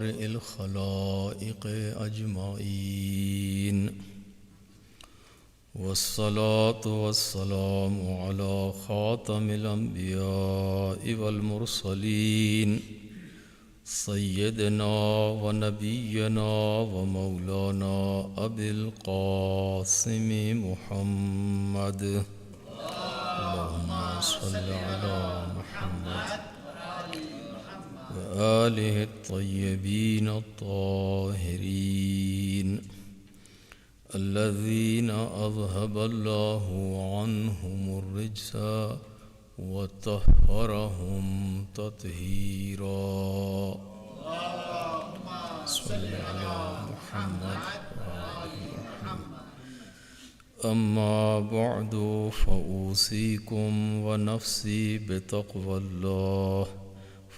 الخلائق أجمعين والصلاة والسلام على خاتم الأنبياء والمرسلين سيدنا ونبينا ومولانا أبي القاسم محمد اللهم صل على محمد وآله الطيبين الطاهرين الذين أذهب الله عنهم الرجس وطهرهم تطهيرا صل على محمد أما بعد فأوصيكم ونفسي بتقوى الله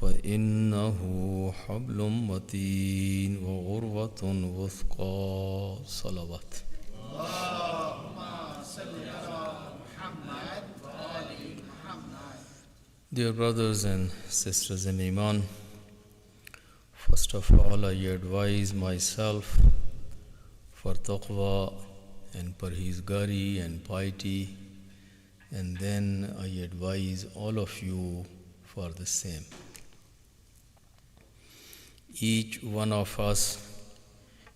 فإنه حبل متين وعروة وثقى صلوات. Dear brothers and sisters in Iman, first of all I advise myself for taqwa and parhizgari and piety, and then I advise all of you for the same. Each one of us,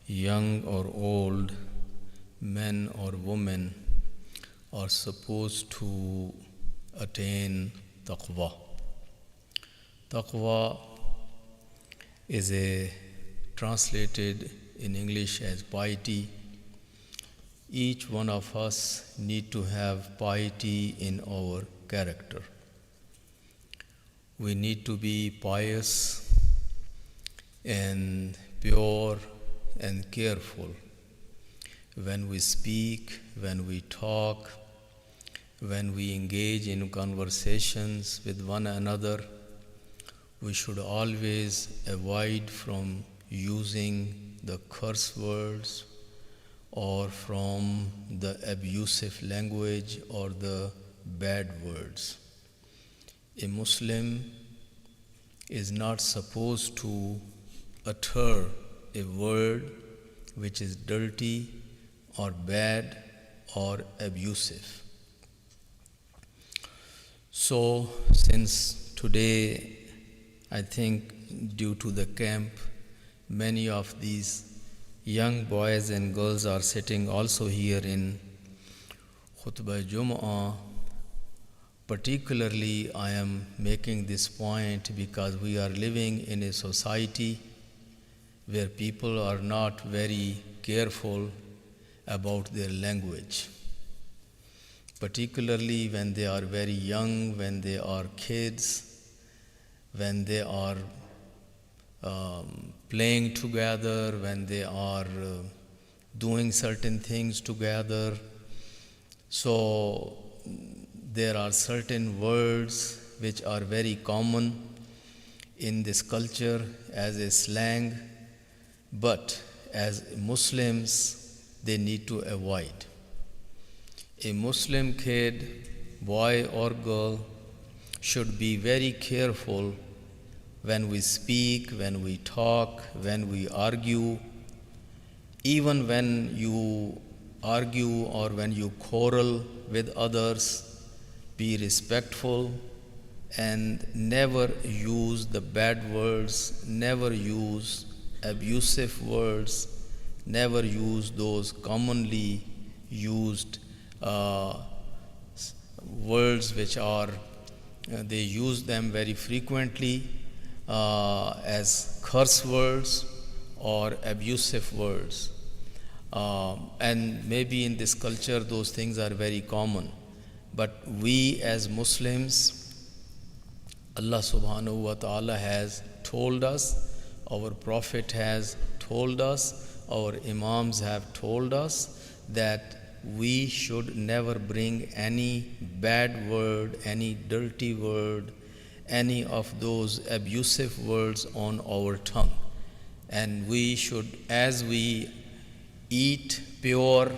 young or old, men or women, are supposed to attain taqwa. Taqwa is translated in English as piety. Each one of us need to have piety in our character. We need to be pious and pure and careful when we speak, when we talk, when we engage in conversations with one another. We should always avoid from using the curse words or from the abusive language or the bad words. A Muslim is not supposed to utter a word which is dirty or bad or abusive. So, since today, I think due to the camp, many of these young boys and girls are sitting also here in Khutbah Jumma. Particularly, I am making this point because we are living in a society where people are not very careful about their language. Particularly when they are very young, when they are kids, when they are playing together, when they are doing certain things together. So there are certain words which are very common in this culture as a slang, but as Muslims they need to avoid. A Muslim kid, boy or girl, should be very careful when we speak, when we talk, when we argue. Even when you argue or when you quarrel with others, be respectful and never use the bad words, never use abusive words, never use those commonly used words which are they use them very frequently as curse words or abusive words. And maybe in this culture those things are very common. But we as Muslims, Allah subhanahu wa ta'ala has told us, our Prophet has told us, our Imams have told us that we should never bring any bad word, any dirty word, any of those abusive words on our tongue. And we should, as we eat pure,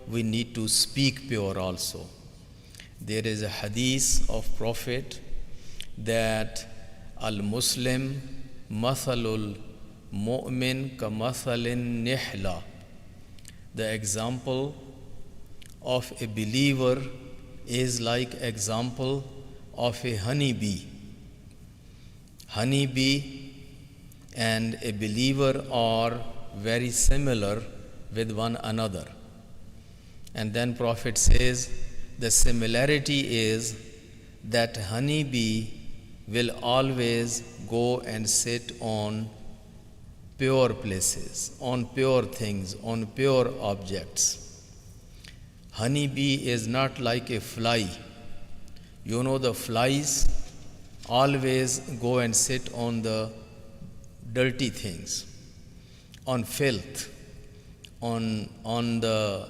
we need to speak pure also. There is a hadith of Prophet that al-Muslim mathalul mu'min kamathalin nihla. The example of a believer is like example of a honeybee. Honeybee and a believer are very similar with one another. And then Prophet says the similarity is that honeybee will always go and sit on pure places, on pure things, on pure objects. Honeybee is not like a fly. You know, the flies always go and sit on the dirty things, on filth, on the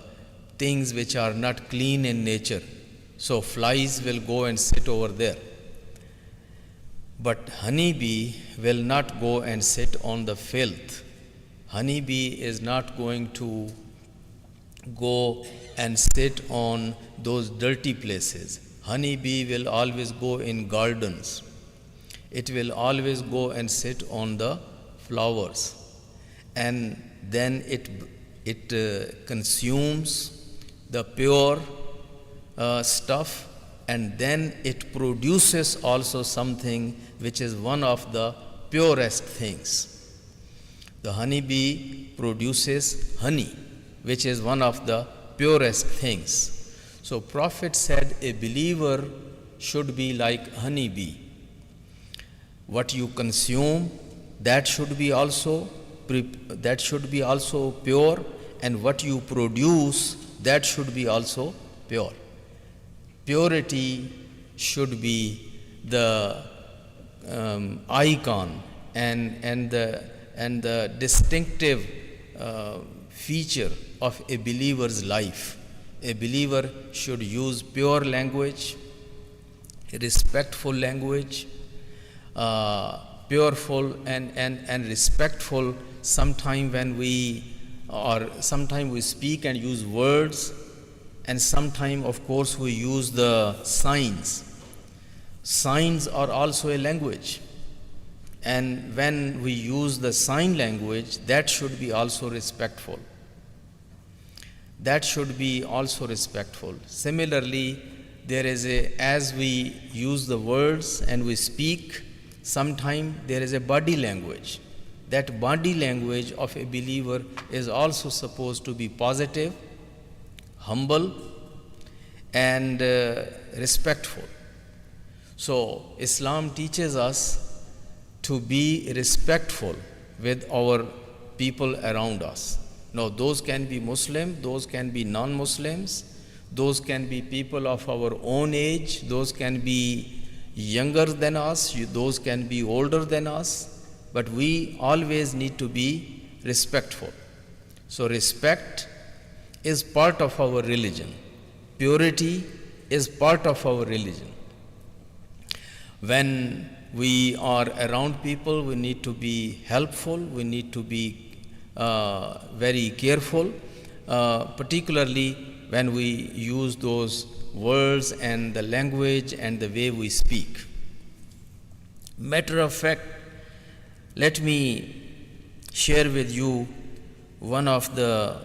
things which are not clean in nature. So flies will go and sit over there. But honeybee will not go and sit on the filth. Honeybee is not going to go and sit on those dirty places. Honeybee will always go in gardens. It will always go and sit on the flowers. And then it consumes the pure stuff, and then it produces also something which is one of the purest things. The honeybee produces honey, which is one of the purest things. So Prophet said a believer should be like honeybee. What you consume, that should be also pure, and what you produce, that should be also pure. Purity should be the icon and the distinctive feature of a believer's life. A believer should use pure language, respectful language, pureful and respectful. Sometimes we speak and use words, and sometimes, of course, we use the signs. Signs are also a language, and when we use the sign language, that should be also respectful. That should be also respectful. Similarly, as we use the words and we speak, sometimes there is a body language. That body language of a believer is also supposed to be positive, humble, and respectful. So Islam teaches us to be respectful with our people around us. Now, those can be Muslim, those can be non-Muslims, those can be people of our own age, those can be younger than us, those can be older than us, but we always need to be respectful. So respect is part of our religion. Purity is part of our religion. When we are around people, we need to be helpful, we need to be very careful, particularly when we use those words and the language and the way we speak. Matter of fact, let me share with you one of the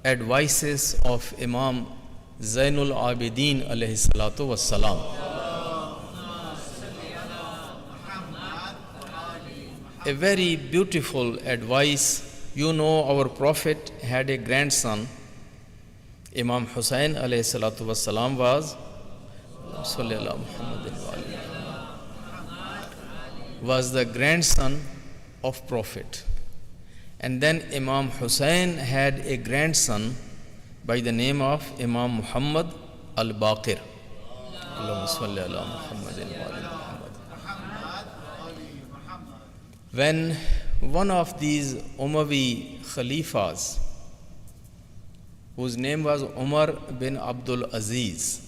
advices of Imam Zainul Abidin alayhi salatu wassalam. A very beautiful advice. You know, our Prophet had a grandson. Imam Hussain alayhi salatu wassalam was the grandson of Prophet. And then Imam Hussain had a grandson by the name of Imam Muhammad al-Baqir. When one of these Umayyi Khalifas, whose name was Umar bin Abdul Aziz,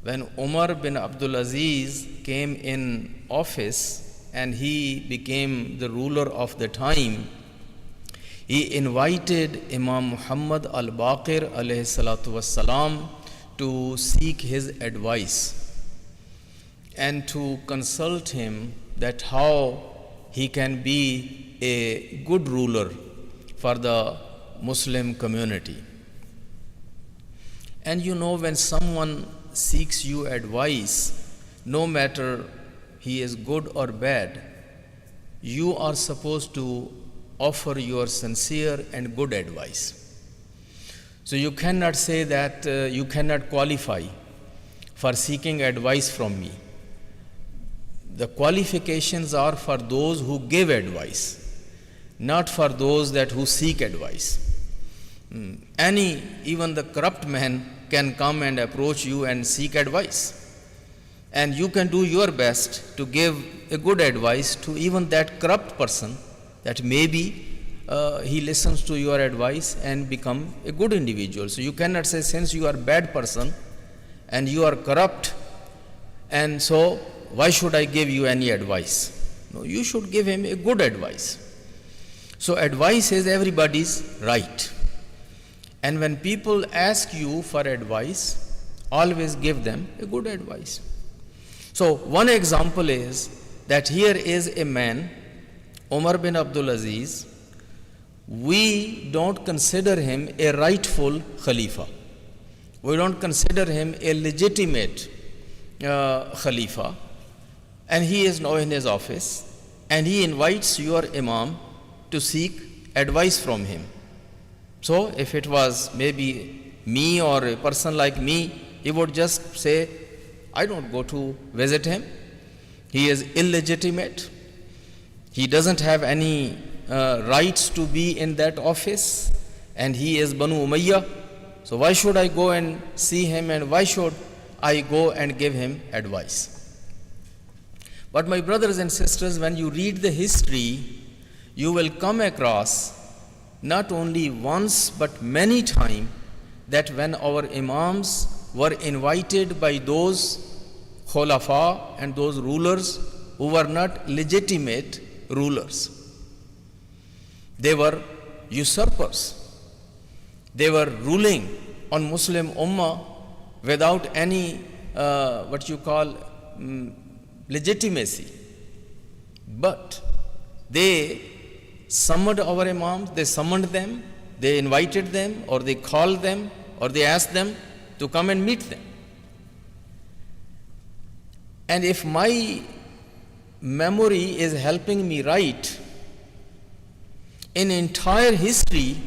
when Umar bin Abdul Aziz came in office and he became the ruler of the time, he invited Imam Muhammad al-Baqir alayhi salatu wassalam to seek his advice and to consult him that how he can be a good ruler for the Muslim community. And you know, when someone seeks you advice, no matter he is good or bad, you are supposed to offer your sincere and good advice. So you cannot say that you cannot qualify for seeking advice from me. The qualifications are for those who give advice, not for those that who seek advice. Even the corrupt man can come and approach you and seek advice. And you can do your best to give a good advice to even that corrupt person, that maybe he listens to your advice and become a good individual. So you cannot say, since you are a bad person and you are corrupt, and so why should I give you any advice? No, you should give him a good advice. So advice is everybody's right. And when people ask you for advice, always give them a good advice. So one example is that here is a man, Umar bin Abdul Aziz. We don't consider him a rightful Khalifa. We don't consider him a legitimate Khalifa. And he is now in his office, and he invites your Imam to seek advice from him. So if it was maybe me or a person like me, he would just say, I don't go to visit him. He is illegitimate. He doesn't have any rights to be in that office, and he is Banu Umayyah. So why should I go and see him, and why should I go and give him advice? But my brothers and sisters, when you read the history, you will come across not only once but many times that when our Imams were invited by those Khulafa and those rulers who were not legitimate rulers, they were usurpers. They were ruling on Muslim Ummah without any legitimacy. But they summoned our Imams, they summoned them, they invited them, or they called them, or they asked them to come and meet them. And if my memory is helping me right, in entire history,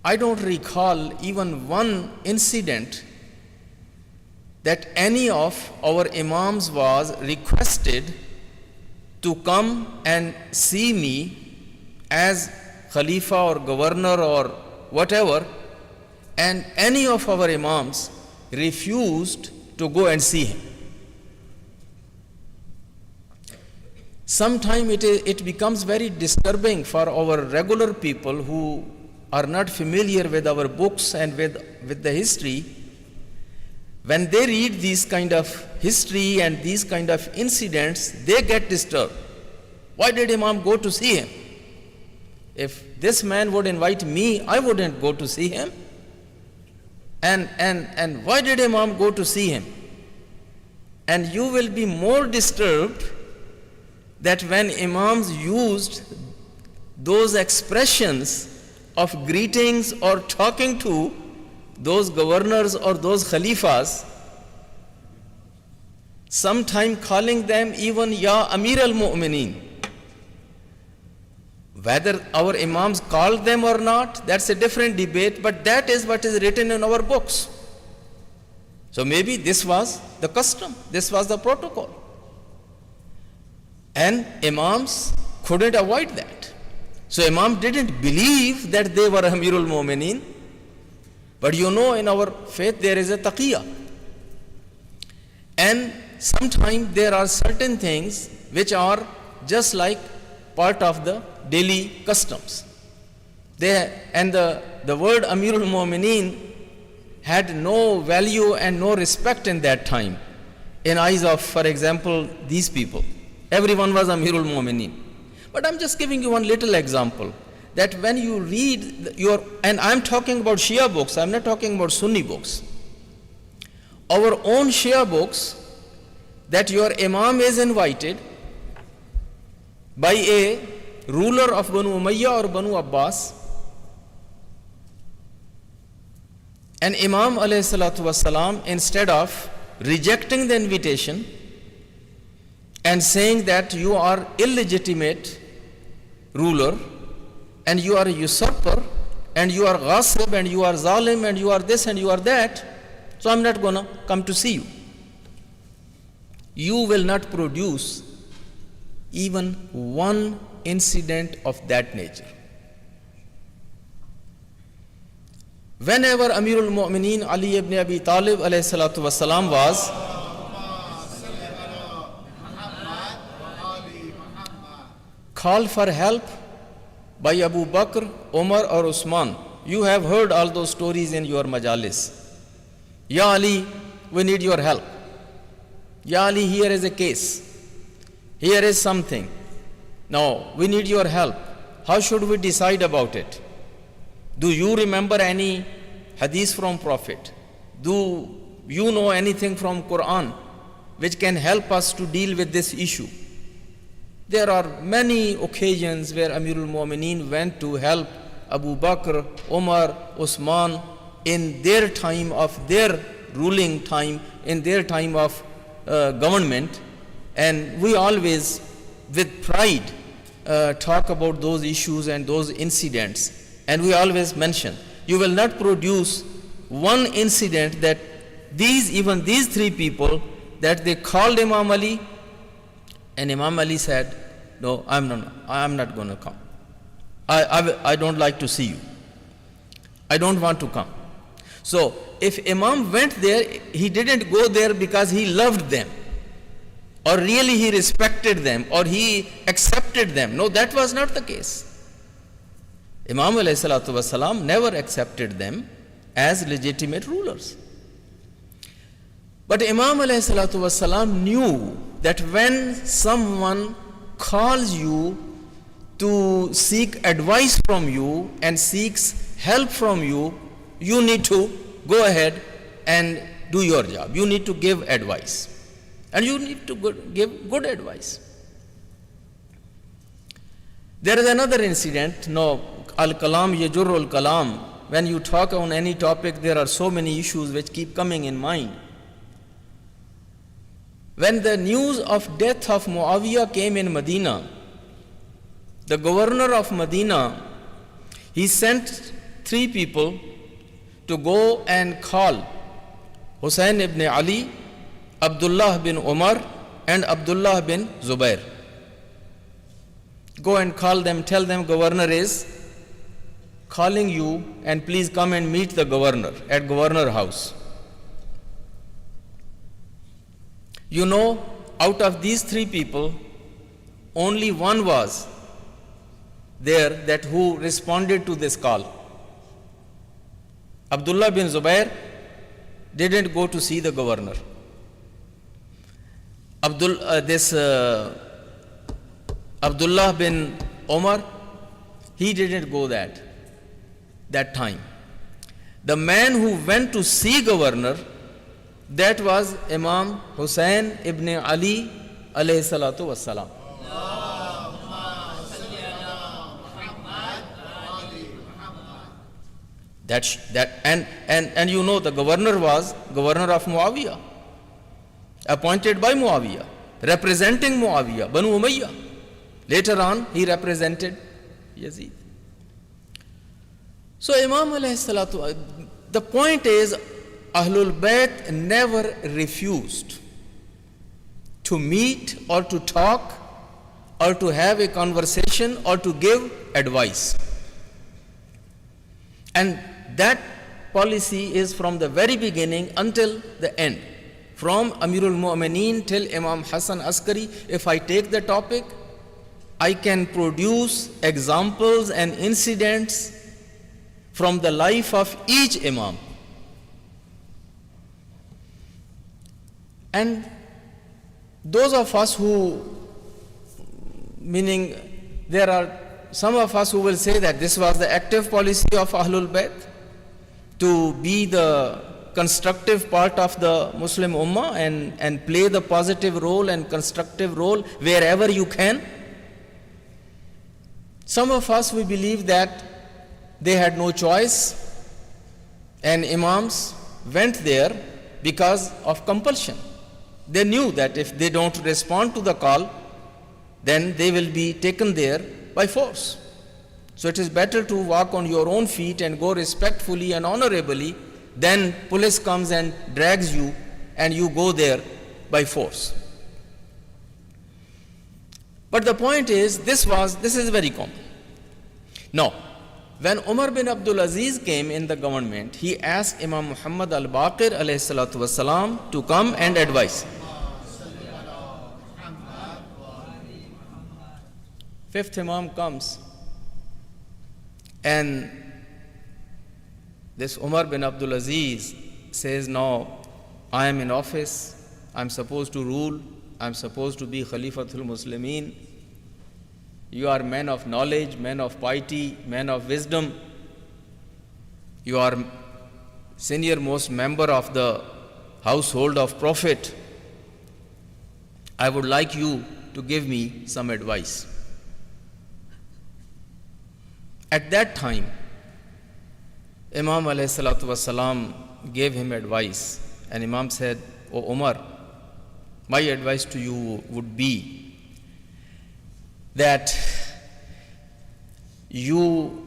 I don't recall even one incident that any of our Imams was requested to come and see me as Khalifa or governor or whatever, and any of our Imams refused to go and see him. Sometimes it becomes very disturbing for our regular people who are not familiar with our books and with the history. When they read these kind of history and these kind of incidents, they get disturbed. Why did Imam go to see him? If this man would invite me, I wouldn't go to see him. And why did Imam go to see him? And you will be more disturbed that when Imams used those expressions of greetings or talking to those governors or those Khalifas, sometime calling them even Ya Amir al-Mu'mineen. Whether our Imams called them or not, that's a different debate, but that is what is written in our books. So maybe this was the custom, this was the protocol. And Imams couldn't avoid that. So Imam didn't believe that they were Amirul Mu'mineen. But you know, in our faith there is a taqiyya. And sometimes there are certain things which are just like part of the daily customs. And the word Amirul Mu'mineen had no value and no respect in that time in eyes of, for example, these people. Everyone was Amirul Mu'mineen. But I'm just giving you one little example, that when you read and I'm talking about Shia books, I'm not talking about Sunni books. Our own Shia books, that your Imam is invited by a ruler of Banu Umayyah or Banu Abbas. And Imam alayhi salatu wasalam, instead of rejecting the invitation and saying that you are illegitimate ruler and you are a usurper and you are ghasib and you are zalim and you are this and you are that, so I'm not gonna come to see you. You will not produce even one incident of that nature. Whenever Amirul Mu'mineen Ali ibn Abi Talib alayhi salatu wasalam was called for help by Abu Bakr, Umar or Usman, you have heard all those stories in your majalis. Ya Ali, we need your help. Ya Ali, here is a case. Here is something. Now, we need your help. How should we decide about it? Do you remember any hadith from Prophet? Do you know anything from Quran which can help us to deal with this issue? There are many occasions where Amirul Mu'mineen went to help Abu Bakr, Umar, Usman in their time of their ruling time, in their time of government. And we always, with pride, talk about those issues and those incidents. And we always mention, you will not produce one incident that even these three people, that they called Imam Ali, and Imam Ali said, no, I'm not going to come. I don't like to see you. I don't want to come. So, if Imam went there, he didn't go there because he loved them, or really he respected them, or he accepted them. No, that was not the case. Imam alayhi salatu wasalam never accepted them as legitimate rulers. But Imam alayhi salatu wasalam knew that when someone calls you to seek advice from you and seeks help from you, you need to go ahead and do your job. You need to give advice. And you need to give good advice. There is another incident. No, al-kalam yajurul kalam. When you talk on any topic, there are so many issues which keep coming in mind. When the news of death of Muawiyah came in Medina, the governor of Medina, he sent 3 people to go and call Hussein ibn Ali, Abdullah bin Umar and Abdullah bin Zubair. Go and call them, tell them governor is calling you and please come and meet the governor at governor house. You know, out of these 3 people, only one was there that who responded to this call. Abdullah bin Zubair didn't go to see the governor. Abdullah bin Umar, he didn't go that time. The man who went to see governor, that was Imam Hussein ibn Ali alayhi salatu wassalam. And you know the governor was governor of Muawiyah, appointed by Muawiyah, representing Muawiyah, Banu Umayyah. Later on, he represented Yazid. So Imam alayhi salatu, the point is, Ahlul Bayt never refused to meet or to talk or to have a conversation or to give advice. And that policy is from the very beginning until the end. From Amirul Mu'mineen till Imam Hassan Askari, if I take the topic, I can produce examples and incidents from the life of each Imam. And those of us who, meaning there are some of us who will say that this was the active policy of Ahlul Bayt, to be the constructive part of the Muslim Ummah and play the positive role and constructive role wherever you can. Some of us, we believe that they had no choice and imams went there because of compulsion. They knew that if they don't respond to the call, then they will be taken there by force. So it is better to walk on your own feet and go respectfully and honorably than police comes and drags you and you go there by force. But the point is, this is very common. Now, when Umar bin Abdul Aziz came in the government, he asked Imam Muhammad al-Baqir alayhi salatu wasalam to come and advise. Fifth Imam comes, and this Umar bin Abdul Aziz says, now I am in office, I am supposed to rule, I am supposed to be Khalifatul Muslimin. You are men of knowledge, men of piety, men of wisdom. You are senior most member of the household of Prophet. I would like you to give me some advice. At that time, Imam alayhi salatu wasalam gave him advice, and Imam said, "O Umar, my advice to you would be that you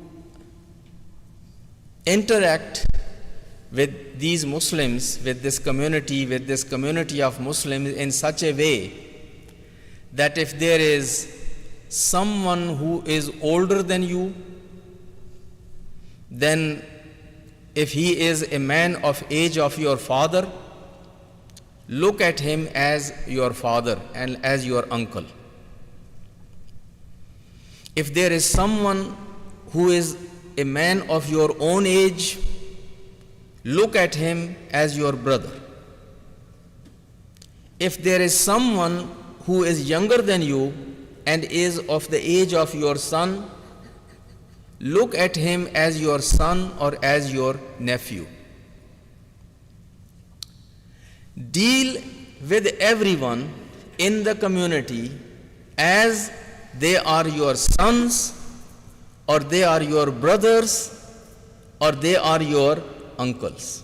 interact with these Muslims, with this community of Muslims in such a way that if there is someone who is older than you, then if he is a man of age of your father, look at him as your father and as your uncle. If there is someone who is a man of your own age, look at him as your brother. If there is someone who is younger than you and is of the age of your son, look at him as your son or as your nephew. Deal with everyone in the community as they are your sons, or they are your brothers, or they are your uncles.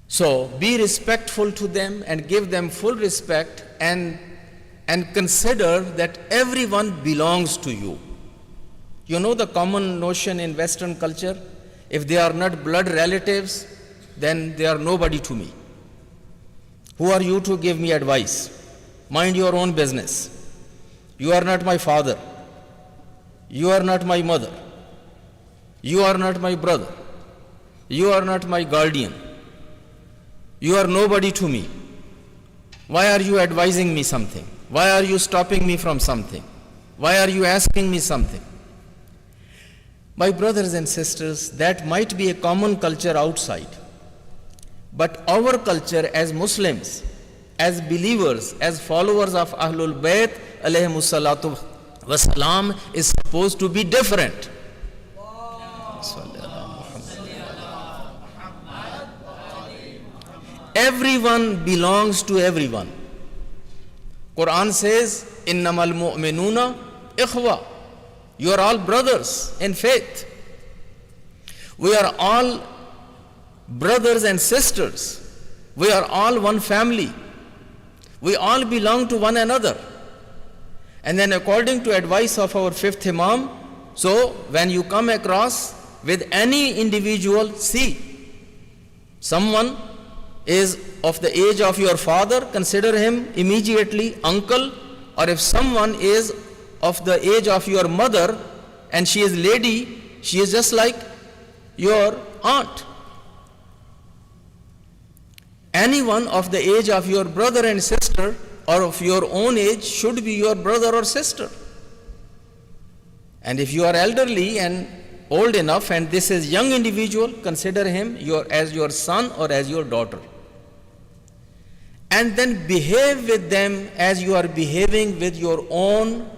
So be respectful to them and give them full respect, and consider that everyone belongs to you. You know the common notion in Western culture, if they are not blood relatives, then they are nobody to me. Who are you to give me advice? Mind your own business. You are not my father. You are not my mother. You are not my brother. You are not my guardian. You are nobody to me. Why are you advising me something? Why are you stopping me from something? Why are you asking me something? My brothers and sisters, that might be a common culture outside. But our culture as Muslims, as believers, as followers of Ahlul Bayt alayhimu salatu wasalam, is supposed to be different. Everyone belongs to everyone. Quran says, innamal mu'minuna ikhwa. You are all brothers in faith. We are all brothers and sisters. We are all one family. We all belong to one another. And then according to advice of our fifth Imam, so when you come across with any individual, see, someone is of the age of your father, consider him immediately uncle, or if someone is of the age of your mother and she is lady, she is just like your aunt. Anyone of the age of your brother and sister or of your own age should be your brother or sister. And if you are elderly and old enough and this is young individual, consider him as your son or as your daughter. And then behave with them as you are behaving with your own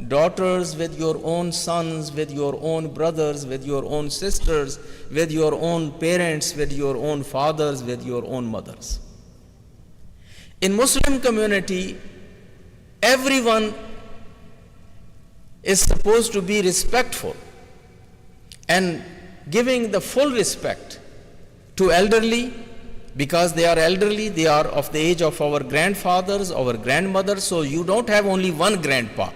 daughters, with your own sons, with your own brothers, with your own sisters, with your own parents, with your own fathers, with your own mothers. In Muslim community, everyone is supposed to be respectful and giving the full respect to elderly, because they are elderly, they are of the age of our grandfathers, our grandmothers. So you don't have only one grandpa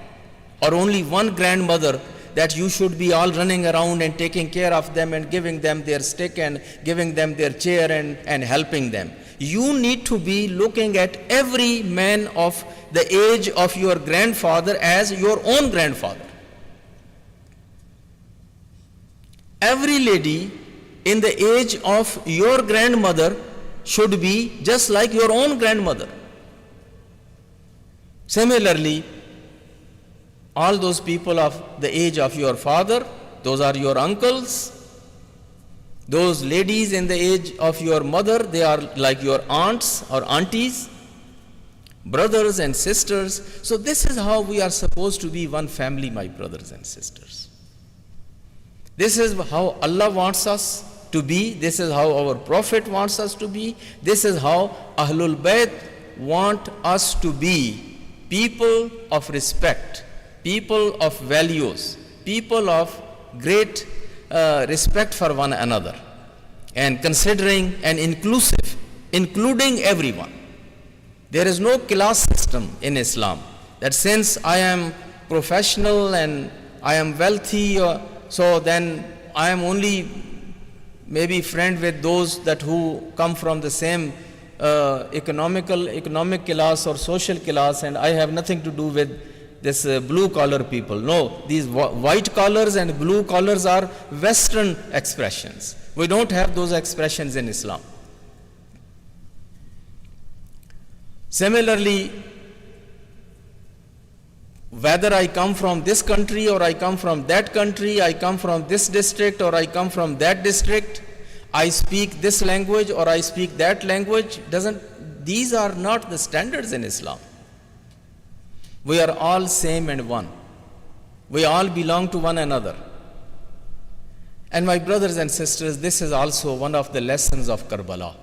or only one grandmother that you should be all running around and taking care of them and giving them their stick and giving them their chair and helping them. You need to be looking at every man of the age of your grandfather as your own grandfather. Every lady in the age of your grandmother should be just like your own grandmother. Similarly, all those people of the age of your father, those are your uncles. Those ladies in the age of your mother, they are like your aunts or aunties, brothers and sisters. So this is how we are supposed to be one family, my brothers and sisters. This is how Allah wants us to be. This is how our Prophet wants us to be. This is how Ahlul Bayt want us to be. People of respect, people of values, people of great respect for one another, and considering and including everyone. There is no class system in Islam that since I am professional and I am wealthy, so then I am only maybe friend with those that who come from the same economic class or social class, and I have nothing to do with this blue collar people. No, these white collars and blue collars are Western expressions. We don't have those expressions in Islam. Similarly, whether I come from this country or I come from that country, I come from this district or I come from that district, I speak this language or I speak that language, these are not the standards in Islam. We are all same and one. We all belong to one another. And my brothers and sisters, this is also one of the lessons of Karbala.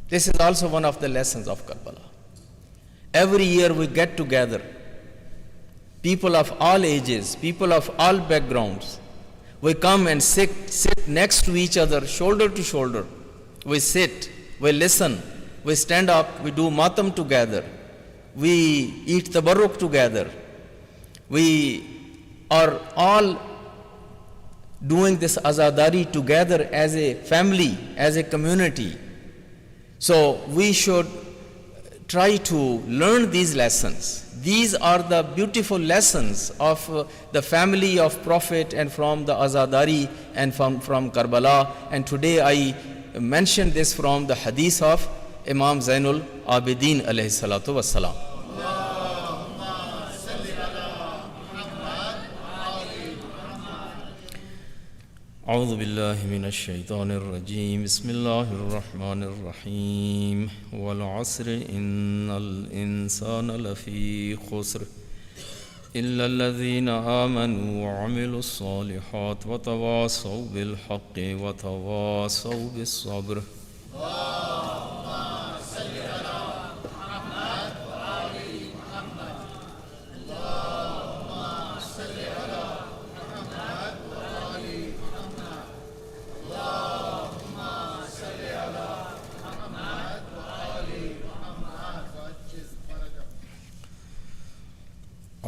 This is also one of the lessons of Karbala. Every year we get together, people of all ages, people of all backgrounds. We come and sit next to each other, shoulder to shoulder. We sit, we listen, we stand up, we do matam together. We eat tabarruk together. We are all doing this azadari together as a family, as a community. So we should try to learn these lessons. These are the beautiful lessons of the family of Prophet and from the azadari and from Karbala. And today I mention this from the hadith of Imam Zainul Abidin alayhi salatu wassalam. أعوذ بالله من الشيطان الرجيم بسم الله الرحمن الرحيم والعصر إن الإنسان لفي خسر إلا الذين آمنوا وعملوا الصالحات وتواصوا بالحق وتواصوا بالصبر.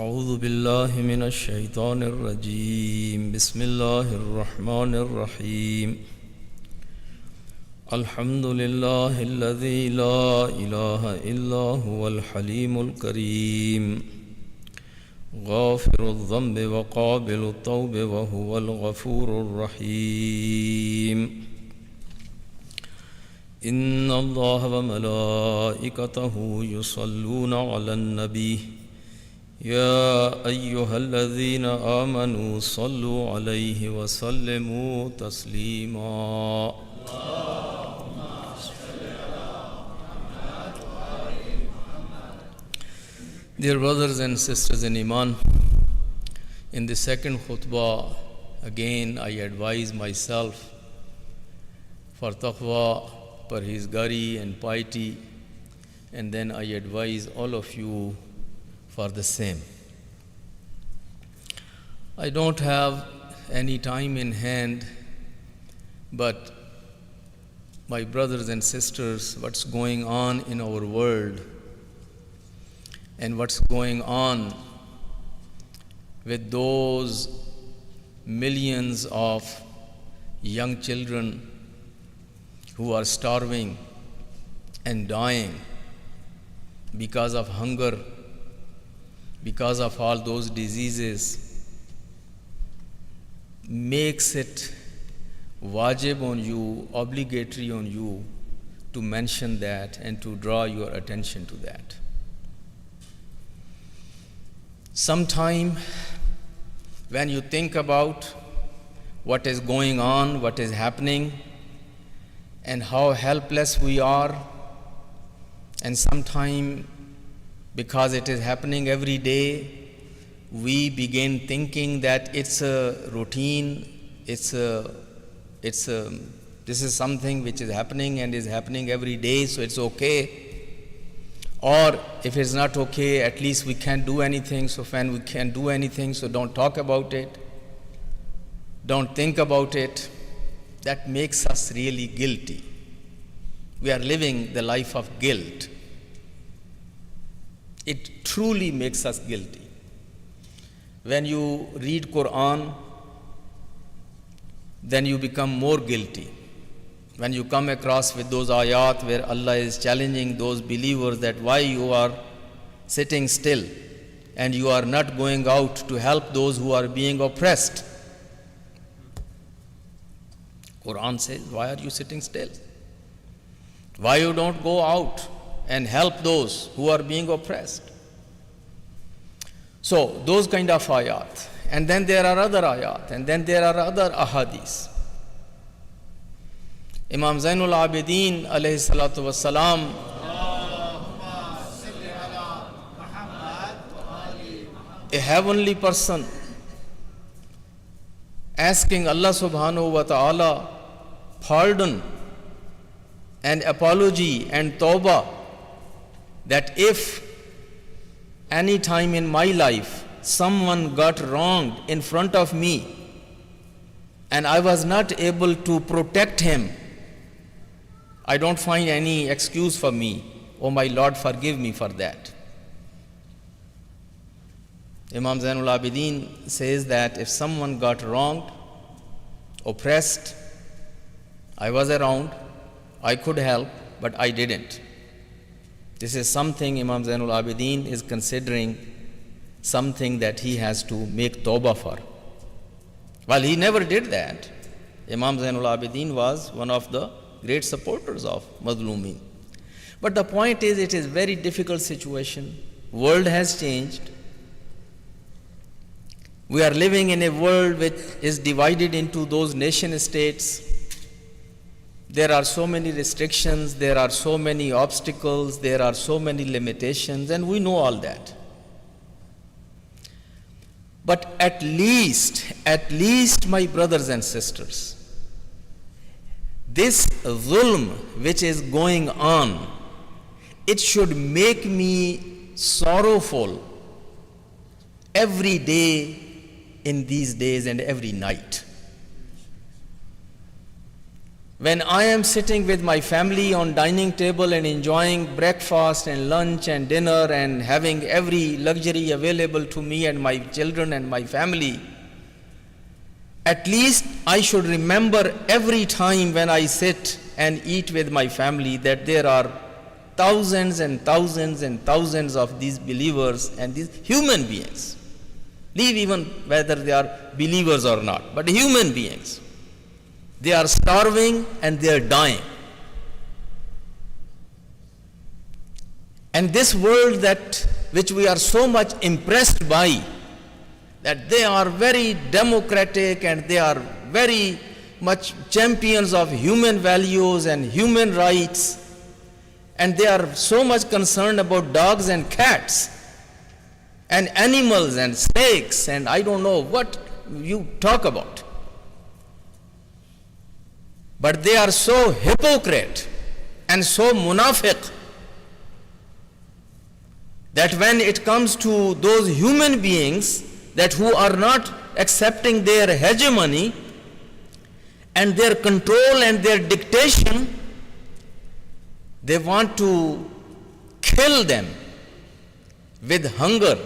أعوذ بالله من الشيطان الرجيم بسم الله الرحمن الرحيم الحمد لله الذي لا إله إلا هو الحليم الكريم غافر الذنب وقابل التوب وهو الغفور الرحيم إن الله وملائكته يصلون على النبي يا أيها الذين آمنوا صلوا عليه وسلموا تسليما. Dear brothers and sisters in Iman, in the second khutbah, again I advise myself for taqwa, parhezgari and piety, and then I advise all of you for the same. I don't have any time in hand, but my brothers and sisters, what's going on in our world and what's going on with those millions of young children who are starving and dying because of hunger, because of all those diseases, makes it wajib on you, obligatory on you to mention that and to draw your attention to that. Sometime when you think about what is going on, what is happening, and how helpless we are, and sometime because it is happening every day, we begin thinking that it's a routine, this is something which is happening and is happening every day, so it's okay. Or if it's not okay, at least we can't do anything, so when we can't do anything, so don't talk about it, don't think about it. That makes us really guilty. We are living the life of guilt. It truly makes us guilty. When you read Quran, then you become more guilty. When you come across with those ayat where Allah is challenging those believers that why you are sitting still and you are not going out to help those who are being oppressed. Quran says, why are you sitting still? Why you don't go out and help those who are being oppressed? So those kind of ayat. And then there are other ayat, and then there are other ahadith. Imam Zainul Abidin alayhi salatu wassalam a heavenly person asking Allah subhanahu wa ta'ala pardon and apology and tawbah, that if any time in my life someone got wronged in front of me and I was not able to protect him, I don't find any excuse for me. Oh my Lord, forgive me for that. Imam Zainul Abidin says that if someone got wronged, oppressed, I was around, I could help, but I didn't. This is something Imam Zainul Abidin is considering, something that he has to make tawbah for. Well, he never did that. Imam Zainul Abidin was one of the great supporters of Mazloomin. But the point is, it is very difficult situation. World has changed. We are living in a world which is divided into those nation states. There are so many restrictions, there are so many obstacles, there are so many limitations, and we know all that. But at least, my brothers and sisters, this zulm which is going on, it should make me sorrowful every day in these days and every night. When I am sitting with my family on dining table and enjoying breakfast and lunch and dinner and having every luxury available to me and my children and my family, at least I should remember every time when I sit and eat with my family that there are thousands and thousands and thousands of these believers and these human beings. Leave even whether they are believers or not, but human beings. They are starving and they are dying. And this world which we are so much impressed by, that they are very democratic and they are very much champions of human values and human rights, and they are so much concerned about dogs and cats and animals and snakes and I don't know what you talk about. But they are so hypocrite and so munafiq that when it comes to those human beings that who are not accepting their hegemony and their control and their dictation, they want to kill them with hunger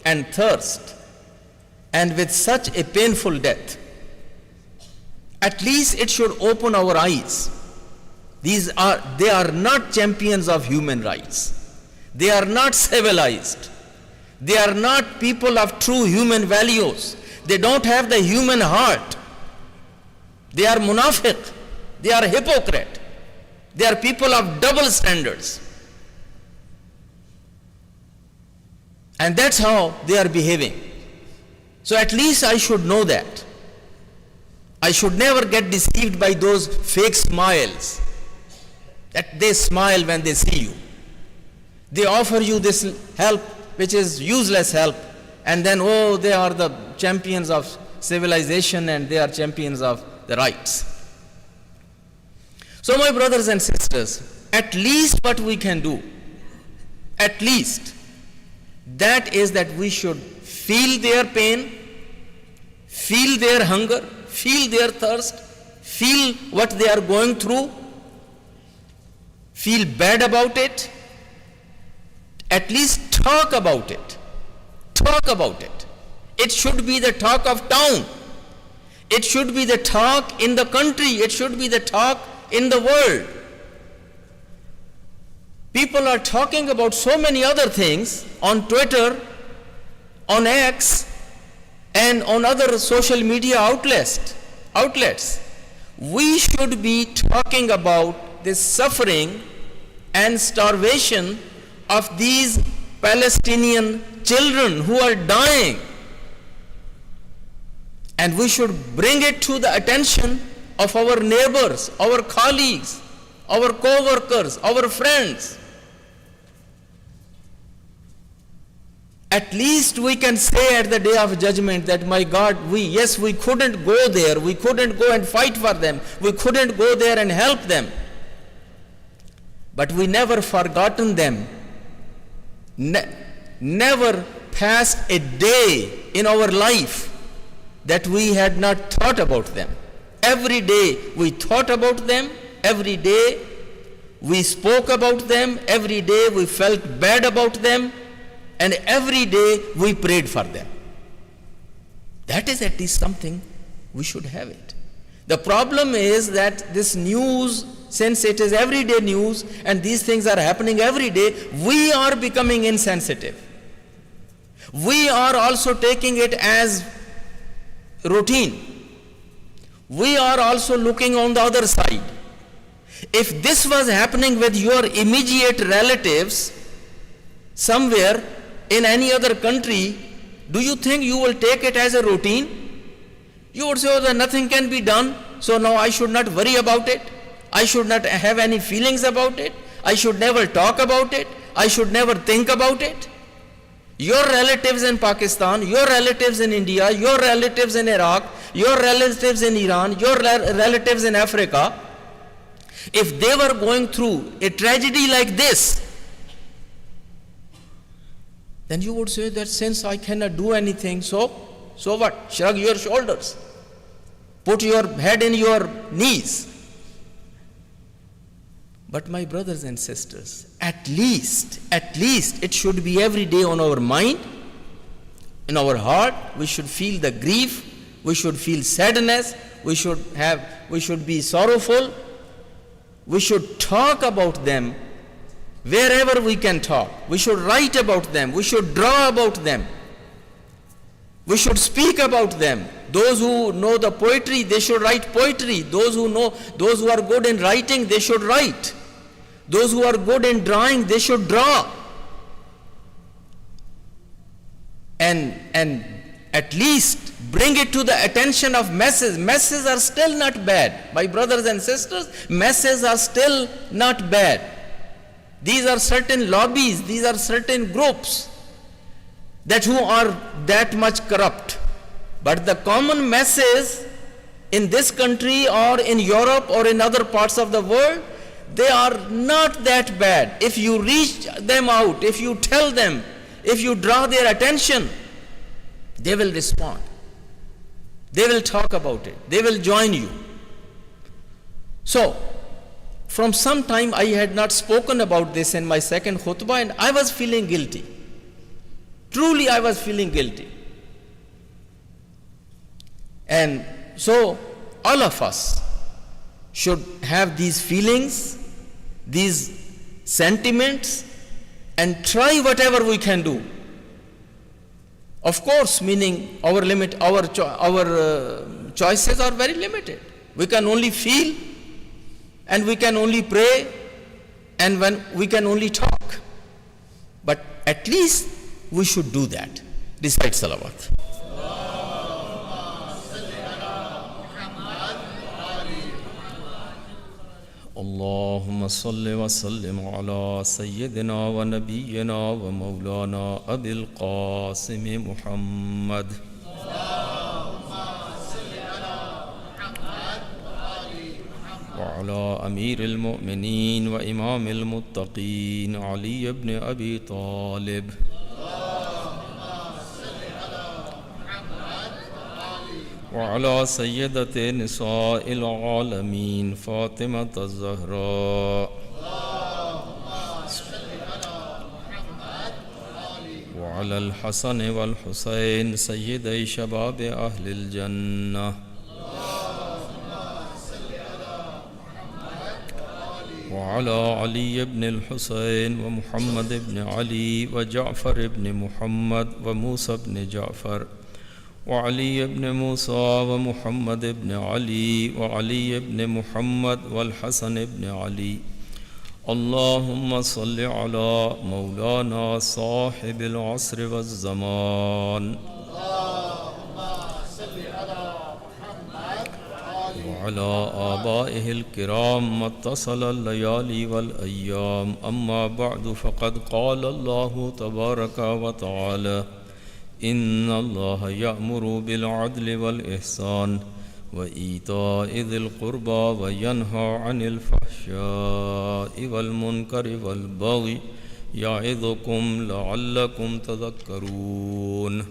and thirst and with such a painful death. At least it should open our eyes. They are not champions of human rights. They are not civilized. They are not people of true human values. They don't have the human heart. They are munafiq. They are hypocrite. They are people of double standards. And that's how they are behaving. So at least I should know that. I should never get deceived by those fake smiles. That they smile when they see you. They offer you this help, which is useless help, and then, oh, they are the champions of civilization and they are champions of the rights. So my brothers and sisters, at least what we can do, at least, that is that we should feel their pain, feel their hunger, feel their thirst, feel what they are going through, feel bad about it, at least talk about it. Talk about it. It should be the talk of town. It should be the talk in the country. It should be the talk in the world. People are talking about so many other things on Twitter, on X, and on other social media outlets. We should be talking about this suffering and starvation of these Palestinian children who are dying. And we should bring it to the attention of our neighbors, our colleagues, our co-workers, our friends. At least we can say at the day of judgment that, my God, we couldn't go there, we couldn't go and fight for them, we couldn't go there and help them. But we never forgotten them. Never passed a day in our life that we had not thought about them. Every day we thought about them, every day we spoke about them, every day we felt bad about them, and every day we prayed for them. That is at least something we should have it. The problem is that this news, since it is everyday news and these things are happening every day, we are becoming insensitive. We are also taking it as routine. We are also looking on the other side. If this was happening with your immediate relatives somewhere in any other country, do you think you will take it as a routine? You would say, oh, that nothing can be done, so now I should not worry about it. I should not have any feelings about it. I should never talk about it. I should never think about it. Your relatives in Pakistan, your relatives in India, your relatives in Iraq, your relatives in Iran, your relatives in Africa, if they were going through a tragedy like this, then you would say that since I cannot do anything, so what? Shrug your shoulders. Put your head in your knees. But my brothers and sisters, at least it should be every day on our mind, in our heart. We should feel the grief, we should feel sadness, we should be sorrowful. We should talk about them wherever we can talk. We should write about them, we should draw about them. We should speak about them. Those who know the poetry, they should write poetry. Those who are good in writing, they should write. Those who are good in drawing, they should draw. And at least bring it to the attention of masses. Masses are still not bad. My brothers and sisters, masses are still not bad. These are certain lobbies, these are certain groups that who are that much corrupt. But the common masses in this country or in Europe or in other parts of the world, they are not that bad. If you reach them out, if you tell them, if you draw their attention, they will respond. They will talk about it. They will join you. So, from some time I had not spoken about this in my second khutbah, and I was feeling guilty. Truly I was feeling guilty. And so all of us should have these feelings, these sentiments, and try whatever we can do. Of course, meaning our choices are very limited. We can only feel, and we can only pray, and when we can only talk. But at least we should do that. Recite salawat. اللهم صل وسلم على سيدنا ونبينا ومولانا أبي القاسم محمد وعلى أمير المؤمنين وإمام المتقين علي بن أبي طالب وعلى سيدة نساء العالمين فاطمة الزهراء وعلى الحسن والحسين سيدي شباب أهل الجنة وعلى علي بن الحسين ومحمد بن علي وجعفر بن محمد وموسى بن جعفر وعلي بن موسى ومحمد بن علي وعلي بن محمد والحسن بن علي. اللهم صل على مولانا صاحب العصر والزمان وعلى آبائه الكرام ما اتصل الليالي والأيام. أما بعد، فقد قال الله تبارك وتعالى: إن الله يأمر بالعدل والإحسان وإيتاء ذي القربى وينهى عن الفحشاء والمنكر والبغي يعظكم لعلكم تذكرون.